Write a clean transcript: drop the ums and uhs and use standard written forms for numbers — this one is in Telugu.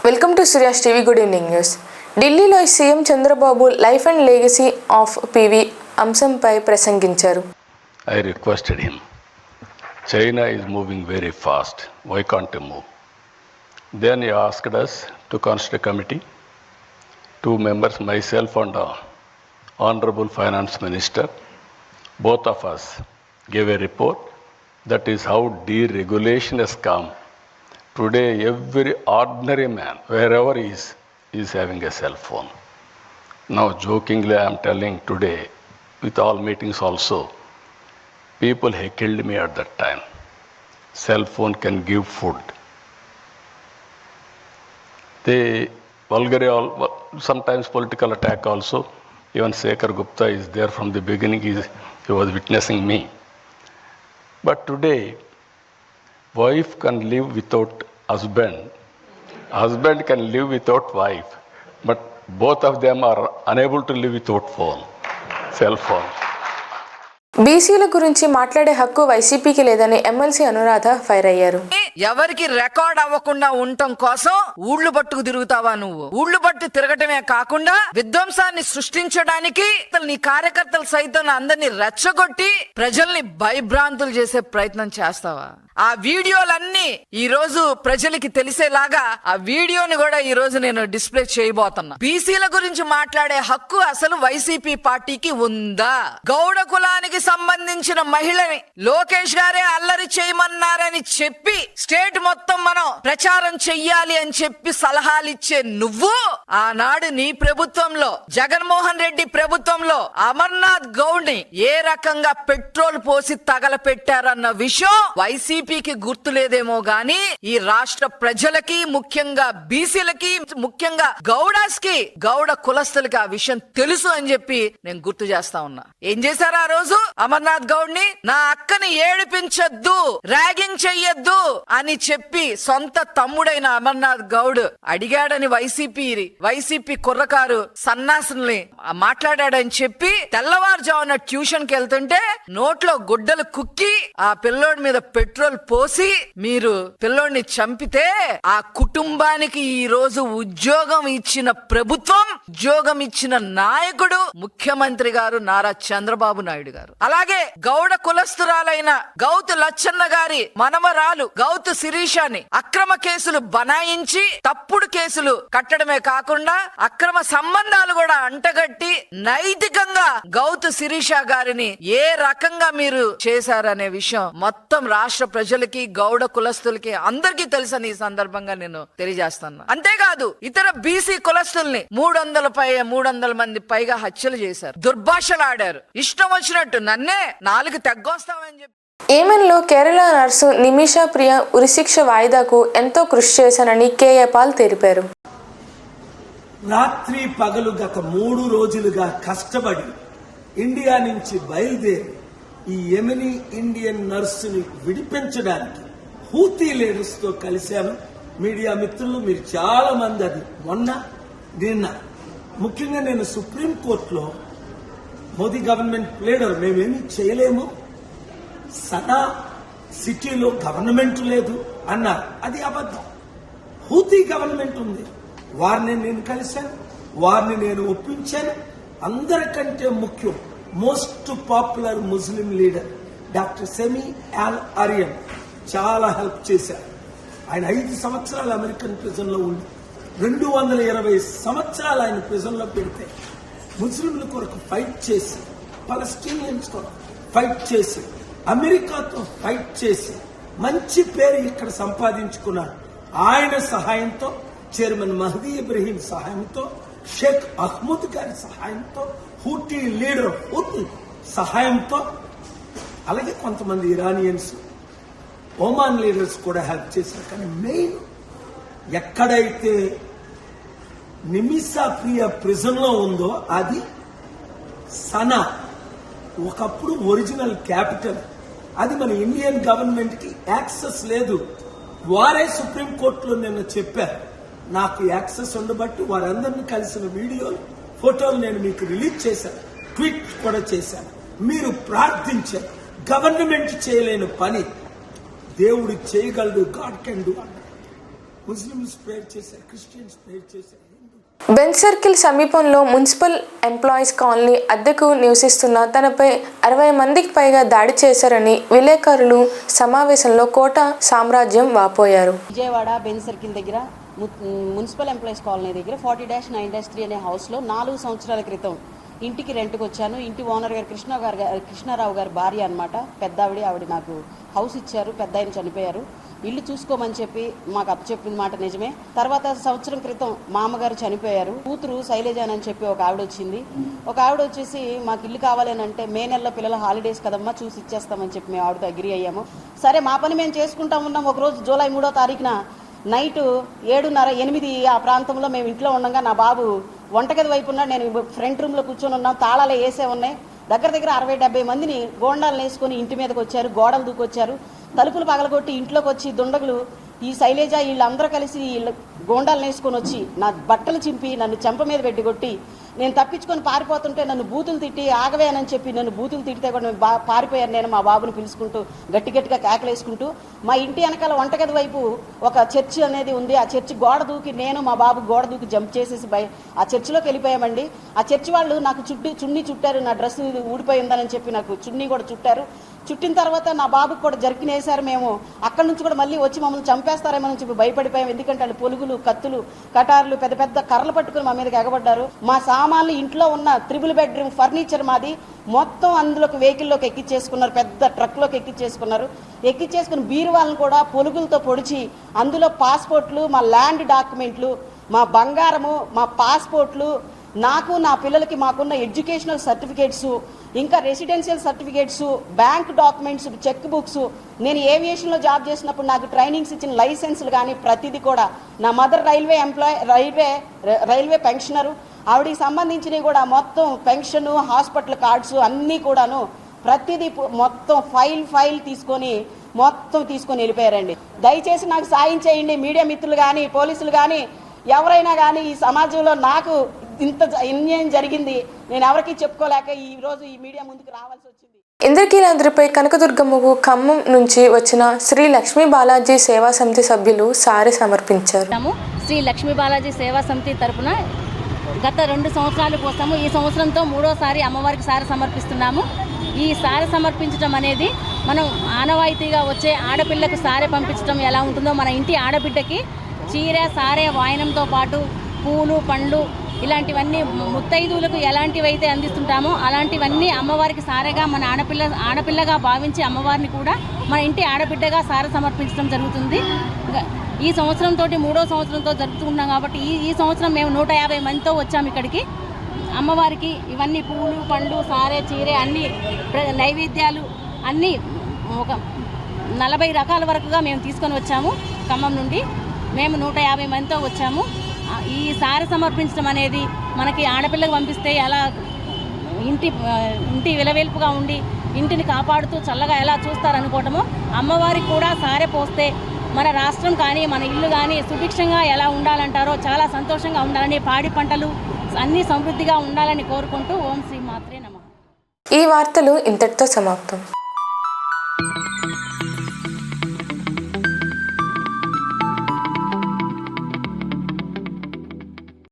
Welcome to Surya's TV. Good evening news. ఢిల్లీలో CM Chandrababu life and legacy of PV అంశంపై ప్రసంగించారు. I requested him, China is moving very fast, why can't you move? Then he asked us to constitute a committee, 2 members, myself and Honorable Finance Minister, both of us gave a report. That is how deregulation has come. Today, every ordinary man, wherever he is having a cell phone. Now, jokingly, I am telling today, with all meetings also, people heckled me at that time. Cell phone can give food. They vulgarly, sometimes political attack also. Even Shekhar Gupta is there from the beginning. He was witnessing me. But today, wife can live without husband. Husband can live without wife. But both of them are unable to live without phone, cell phone. బీసీల గురించి మాట్లాడే హక్కు వైసీపీకి లేదని ఎమ్మెల్సీ అనురాధ ఫైర్ అయ్యారు. ఎవరికి రికార్డ్ అవ్వకుండా ఉండటం కోసం ఊళ్ళు పట్టుకు తిరుగుతావా నువ్వు? ఊళ్ళు పట్టు తిరగటమే కాకుండా విధ్వంసాన్ని సృష్టించడానికి నీ కార్యకర్తలు సైతం అందరినీ రెచ్చగొట్టి ప్రజల్ని భయభ్రాంతులు చేసే ప్రయత్నం చేస్తావా? ఆ వీడియోలన్నీ ఈ రోజు ప్రజలకి తెలిసేలాగా ఆ వీడియోని కూడా ఈ రోజు నేను డిస్ప్లే చేయబోతున్నా. బీసీల గురించి మాట్లాడే హక్కు అసలు వైసీపీ పార్టీకి ఉందా? గౌడ కులానికి సంబంధించిన మహిళని లోకేష్ గారే అల్లరి చేయమన్నారని చెప్పి స్టేట్ మొత్తం మనం ప్రచారం చెయ్యాలి అని చెప్పి సలహాలు ఇచ్చే నువ్వు ఆనాడు నీ ప్రభుత్వంలో జగన్మోహన్ రెడ్డి ప్రభుత్వంలో అమర్నాథ్ గౌడ్ ని ఏ రకంగా పెట్రోల్ పోసి తగలపెట్టారన్న విషయం వైసీపీకి గుర్తులేదేమో గాని ఈ రాష్ట్ర ప్రజలకి, ముఖ్యంగా బీసీలకి, ముఖ్యంగా గౌడాస్ కి, గౌడ కులస్తులకి ఆ విషయం తెలుసు అని చెప్పి నేను గుర్తు చేస్తా ఉన్నా. ఏం చేశారు ఆ రోజు? అమర్నాథ్ గౌడ్ ని నా అక్కని ఏడిపించొద్దు, ర్యాగింగ్ చెయ్యొద్దు అని చెప్పి సొంత తమ్ముడైన అమర్నాథ్ గౌడ్ అడిగాడని వైసీపీ కుర్రకారు సన్నాసుల్ని మాట్లాడాడని చెప్పి తెల్లవారుజామున ట్యూషన్ కి వెళ్తుంటే నోట్లో గుడ్డలు కుక్కి ఆ పిల్లోడి మీద పెట్రోల్ పోసి మీరు పిల్లోడిని చంపితే ఆ కుటుంబానికి ఈ రోజు ఉద్యోగం ఇచ్చిన ప్రభుత్వం, ఉద్యోగం ఇచ్చిన నాయకుడు ముఖ్యమంత్రి గారు నారా చంద్రబాబు నాయుడు గారు. అలాగే గౌడ కులస్తురాలైన గౌతు లచ్చన్న గారి మనమరాలు గౌతు శిరీషాని అక్రమ కేసులు బనాయించి తప్పుడు కేసులు కట్టడమే కాకుండా అక్రమ సంబంధాలు కూడా అంటగట్టి నైతికంగా గౌతు శిరీష గారిని ఏ రకంగా మీరు చేశారనే విషయం మొత్తం రాష్ట్ర ప్రజలకి, గౌడ కులస్తులకి అందరికీ తెలుసని ఈ సందర్భంగా నేను తెలియజేస్తాను. అంతేకాదు ఇతర బీసీ కులస్తుల్ని 300 మంది పైగా హత్యలు చేశారు, దుర్భాషలు ఆడారు, ఇష్టం వచ్చినట్టు నన్నే 4 తెగ్గొస్తామని చెప్పి. ఏమెన్లో కేరళ నర్సు నిమిషా ప్రియ ఉరిశిక్ష వాయిదాకు ఎంతో కృషి చేశానని కేఏ పాల్ తెలిపారు. రాత్రి పగలు గత 3 రోజులుగా కష్టపడి ఇండియా నుంచి బయలుదేరి ఈ యెమెనీ ఇండియన్ నర్సుని విడిపించడానికి హూతీ లీడర్స్ తో కలిశాను. మీడియా మిత్రులు మీరు చాలా మంది అది నిన్న ముఖ్యంగా నేను సుప్రీంకోర్టులో మోదీ గవర్నమెంట్ లీడర్ మేమేమీ చేయలేము, సనా సిటీలో గవర్నమెంట్ లేదు అన్నారు. అది అబద్ధం. హూతీ గవర్నమెంట్ ఉంది, వారిని నేను కలిశాను, వారిని నేను ఒప్పించాను. అందరికంటే ముఖ్యం most popular Muslim leader doctor Sami Al Arian చాలా హెల్ప్ చేశారు. ఆయన 5 సంవత్సరాలు అమెరికన్ ప్రిజన్ లో ఉండి 220 సంవత్సరాలు ఆయన ప్రిజన్ లో పెడితే ముస్లింల కొరకు ఫైట్ చేసి, పలస్టీనియన్స్ కొరకు ఫైట్ చేసి, అమెరికాతో ఫైట్ చేసి మంచి పేరు ఇక్కడ సంపాదించుకున్నారు. ఆయన సహాయంతో, చైర్మన్ మహదీ ఇబ్రహీం సహాయంతో, షేక్ అహ్మద్ గారి సహాయంతో, హూటీ లీడర్ హూతీ సహాయంతో, అలాగే కొంతమంది ఇరానియన్స్, ఒమాన్ లీడర్స్ కూడా హెల్ప్ చేశారు. కానీ మెయిన్ ఎక్కడైతే నిమిషా ప్రియ ప్రిజన్ లో ఉందో అది సనా, ఒకప్పుడు ఒరిజినల్ క్యాపిటల్. అది మన ఇండియన్ గవర్నమెంట్ కి యాక్సెస్ లేదు. వారే సుప్రీంకోర్టులో నిన్న చెప్పారు నాకు యాక్సెస్ ఉండబట్టి వారందరినీ కలిసిన వీడియోలు, ఫోటోలు నేను మీకు రిలీజ్ చేశాను, ట్వీట్ కూడా చేశాను. మీరు ప్రార్థించారు. గవర్నమెంట్ చేయలేని పని దేవుడు చేయగలడు, గాడ్ కెన్ డూ అన్నారు. ముస్లిమ్స్ ప్రేయర్ చేశారు, క్రిస్టియన్స్ ప్రేయర్ చేశారు. బెంజ్ సర్కిల్ సమీపంలో మున్సిపల్ ఎంప్లాయీస్ కాలనీ అద్దెకు నివసిస్తున్న తనపై 60 మందికి పైగా దాడి చేశారని విలేకరులు సమావేశంలో కోట సామ్రాజ్యం వాపోయారు. విజయవాడ బెంజ్ సర్కిల్ దగ్గర మున్సిపల్ ఎంప్లాయీస్ కాలనీ దగ్గర 40-9-3 అనే హౌస్లో 4 సంవత్సరాల క్రితం ఇంటికి రెంట్కి వచ్చాను. ఇంటి ఓనర్ గారు కృష్ణారావు గారి భార్య అనమాట, పెద్ద ఆవిడ నాకు హౌస్ ఇచ్చారు. పెద్ద ఆయన చనిపోయారు. ఇల్లు చూసుకోమని చెప్పి మాకు అప్పచెప్పిన మాట నిజమే. తర్వాత సంవత్సరం క్రితం మా అమ్మగారు చనిపోయారు. కూతురు శైలజ అని చెప్పి ఒక ఆవిడ వచ్చింది. ఒక ఆవిడ వచ్చేసి మాకు ఇల్లు కావాలని అంటే మే నెలలో పిల్లల హాలిడేస్ కదమ్మా చూసి ఇచ్చేస్తామని చెప్పి మేము ఆవిడతో అగ్రీ అయ్యాము. సరే మా పని మేము చేసుకుంటా ఉన్నాం. ఒకరోజు జూలై 3వ తారీఖున నైట్ 7:30-8 ఆ ప్రాంతంలో మేము ఇంట్లో ఉండగా నా బాబు వంటగది వైపు ఉన్నాడు, నేను ఫ్రంట్ రూమ్లో కూర్చొని ఉన్నాం. తాళాలు వేసే ఉన్నాయి. దగ్గర 60-70 మందిని గోండాలు వేసుకొని ఇంటి మీదకి వచ్చారు, గోడలు దూకొచ్చారు, తలుపులు పగలగొట్టి ఇంట్లోకి వచ్చి దుండగులు ఈ శైలజ వీళ్ళందరూ కలిసి గోండాలు వేసుకొని వచ్చి నా బట్టలు చింపి నన్ను చెంప మీద పెట్టి కొట్టి నేను తప్పించుకొని పారిపోతుంటే నన్ను బూతులు తిట్టి ఆగవేనని చెప్పి నన్ను బూతులు తిట్టితే కూడా పారిపోయాను. నేను మా బాబుని పిలుచుకుంటూ గట్టిగా కేకలేసుకుంటూ మా ఇంటి వెనకాల వంటగది వైపు ఒక చర్చి అనేది ఉంది. ఆ చర్చి గోడ దూకి నేను మా బాబు గోడ దూకి జంప్ చేసేసి ఆ చర్చిలోకి వెళ్ళిపోయామండి. ఆ చర్చి వాళ్ళు నాకు చున్నీ చుట్టారు. నా డ్రెస్ ఊడిపోయి ఉందని చెప్పి నాకు చున్నీ కూడా చుట్టారు. చుట్టిన తర్వాత నా బాబుకి కూడా జరికినేసారు. మేము అక్కడి నుంచి కూడా మళ్ళీ వచ్చి మమ్మల్ని చంపేస్తారేమని చెప్పి భయపడిపోయాం. ఎందుకంటే వాళ్ళు పొలుగులు, కత్తులు, కటార్లు, పెద్ద కర్రలు పట్టుకుని మా మీదకి ఎగబడ్డారు. మా సామాన్లు ఇంట్లో ఉన్న 3 బెడ్రూమ్ ఫర్నిచర్ మాది మొత్తం అందులోకి వెహికల్లోకి ఎక్కించేసుకున్నారు. పెద్ద ట్రక్లోకి ఎక్కించేసుకుని బీరువాళ్ళను కూడా పొలుగులతో పొడిచి అందులో పాస్పోర్ట్లు, మా ల్యాండ్ డాక్యుమెంట్లు, మా బంగారము, మా పాస్పోర్ట్లు, నాకు నా పిల్లలకి మాకున్న ఎడ్యుకేషనల్ సర్టిఫికేట్స్, ఇంకా residential certificates, bank documents, check books, నేను ఏవియేషన్లో జాబ్ చేసినప్పుడు నాకు ట్రైనింగ్స్ ఇచ్చిన లైసెన్సులు కానీ ప్రతిదీ కూడా, నా మదర్ రైల్వే పెన్షనరు, ఆవిడికి సంబంధించినవి కూడా మొత్తం పెన్షను, హాస్పిటల్ కార్డ్స్ అన్నీ కూడాను ప్రతిదీ మొత్తం ఫైల్ తీసుకొని వెళ్ళిపోయారండి. దయచేసి నాకు సాయం చేయండి. మీడియా మిత్రులు కానీ, పోలీసులు కానీ, ఎవరైనా కానీ ఈ సమాజంలో నాకు ఇంత అన్యాయం జరిగింది, నేను ఎవరికి చెప్పుకోలేక ఈ రోజు ఈ మీడియా ముందుకు రావాల్సి వచ్చింది. ఇంద్రకీలాద్రిపై కనకదుర్గమ్మకు ఖమ్మం నుంచి వచ్చిన శ్రీ లక్ష్మీ బాలాజీ సేవా సమితి సభ్యులు సారె సమర్పించారు. శ్రీ లక్ష్మీ బాలాజీ సేవా సమితి తరపున గత 2 సంవత్సరాలు కోసము ఈ సంవత్సరంతో 3వసారి అమ్మవారికి సారె సమర్పిస్తున్నాము. ఈ సారె సమర్పించడం అనేది మనం ఆనవాయితీగా వచ్చే ఆడపిల్లకు సారె పంపించడం ఎలా ఉంటుందో మన ఇంటి ఆడబిడ్డకి చీర, సారె, వాయనంతో పాటు పూలు, పండ్లు ఇలాంటివన్నీ ముత్తైదువులకు ఎలాంటివైతే అందిస్తుంటామో అలాంటివన్నీ అమ్మవారికి సారెగా మన ఆడపిల్లగా భావించి అమ్మవారిని కూడా మన ఇంటి ఆడబిడ్డగా సారె సమర్పించడం జరుగుతుంది. ఈ సంవత్సరంతో 3వ సంవత్సరంతో జరుపుతున్నాం కాబట్టి ఈ సంవత్సరం మేము 150 మందితో వచ్చాము ఇక్కడికి. అమ్మవారికి ఇవన్నీ పూలు, పండ్లు, సారె, చీరె అన్నీ నైవేద్యాలు అన్నీ ఒక 40 రకాల వరకుగా మేము తీసుకొని వచ్చాము. ఖమ్మం నుండి మేము 150 మందితో వచ్చాము. ఈ సారె సమర్పించడం అనేది మనకి ఆడపిల్లకు పంపిస్తే ఎలా ఇంటి విలవేల్పుగా ఉండి ఇంటిని కాపాడుతూ చల్లగా ఎలా చూస్తారనుకోవటమో అమ్మవారికి కూడా సారె పోస్తే మన రాష్ట్రం కానీ మన ఇల్లు కానీ సుభిక్షంగా ఎలా ఉండాలంటారో చాలా సంతోషంగా ఉండాలని, పాడి పంటలు అన్నీ సమృద్ధిగా ఉండాలని కోరుకుంటూ ఓం శ్రీ మాత్రే నమః. ఈ వార్తలు ఇంతటితో సమాప్తం.